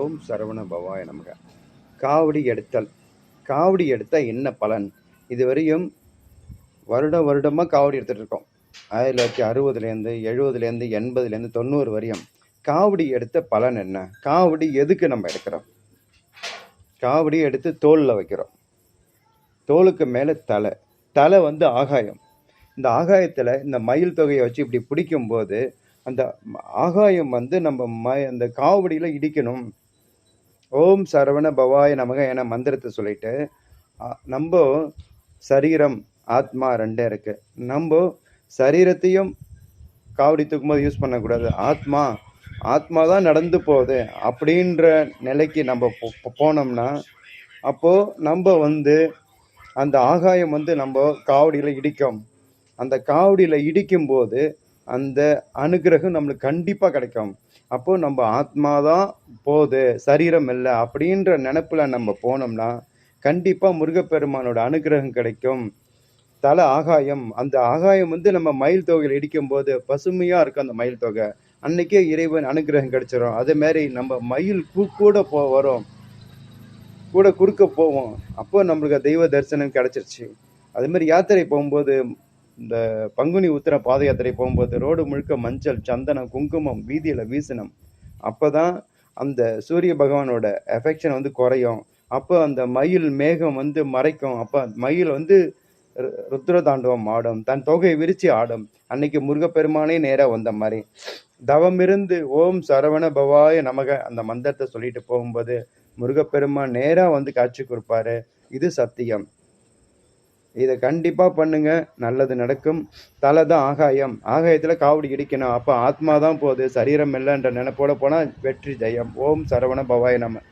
ஓம் சரவண பவாய நமக. காவடி எடுத்தல். காவடி எடுத்தால் என்ன பலன்? இதுவரையும் வருடமாக காவடி எடுத்துகிட்டு இருக்கோம். 1960லேருந்து 70லேருந்து 80லேருந்து 90 வரையும் காவடி எடுத்த பலன் என்ன? காவடி எதுக்கு நம்ம எடுக்கிறோம்? காவடி எடுத்து தோளில் வைக்கிறோம். தோலுக்கு மேலே தலை ஆகாயம். இந்த ஆகாயத்தில் இந்த மயில் தொகையை வச்சு இப்படி பிடிக்கும்போது அந்த ஆகாயம் நம்ம அந்த காவடியில் இடிக்கணும். ஓம் சரவண பவாய நமக என மந்திரத்தை சொல்லிட்டு நம்ம சரீரம் ஆத்மா ரெண்டே இருக்கு. நம்ம சரீரத்தையும் காவடி தூக்கும்போது யூஸ் பண்ணக்கூடாது. ஆத்மா தான் நடந்து போகுது அப்படின்ற நிலைக்கு நம்ம போனோம்னா அப்போது நம்ம அந்த ஆகாயம் நம்ம காவடியில் இடிக்கும். அந்த காவடியில் இடிக்கும்போது அந்த அனுகிரகம் நம்மளுக்கு கண்டிப்பாக கிடைக்கும். அப்போது நம்ம ஆத்மா தான் போகுது, சரீரம் இல்லை அப்படின்ற நினப்பில் நம்ம போனோம்னா கண்டிப்பாக முருகப்பெருமானோட அனுகிரகம் கிடைக்கும். தலை ஆகாயம். அந்த ஆகாயம் நம்ம மயில் தொகையில் இடிக்கும்போது பசுமையாக இருக்கும். அந்த மயில் தொகை அன்னைக்கே இறைவன் அனுகிரகம் கிடைச்சிடும். அதே மாதிரி நம்ம மயில் கூட வரும், கூட குறுக்க போவோம். அப்போ நம்மளுக்கு தெய்வ தரிசனம் கிடைச்சிருச்சு. அதே மாதிரி யாத்திரை போகும்போது, இந்த பங்குனி உத்திர பாத யாத்திரை போகும்போது ரோடு முழுக்க மஞ்சள், சந்தனம், குங்குமம் வீதியில் வீசணும். அப்போ தான் அந்த சூரிய பகவானோட எஃபெக்ஷன் குறையும். அப்போ அந்த மயில் மேகம் மறைக்கும். அப்போ மயில் ருத்ர தாண்டவம் ஆடும், தன் தொகையை விரிச்சு ஆடும். அன்னைக்கு முருகப்பெருமானே நேராக வந்த மாதிரி தவமிருந்து ஓம் சரவண பவாய நமக அந்த மந்திரத்தை சொல்லிட்டு போகும்போது முருகப்பெருமான் நேராக காட்சி கொடுப்பாரு. இது சத்தியம். இதை கண்டிப்பாக பண்ணுங்க, நல்லது நடக்கும். தலை தான் ஆகாயம். ஆகாயத்தில் காவடி இடிக்கணும். அப்போ ஆத்மா தான் போகுது, சரீரம் இல்லைன்ற நினைப்போட போனால் வெற்றி ஜெயம். ஓம் சரவண பவாய நம.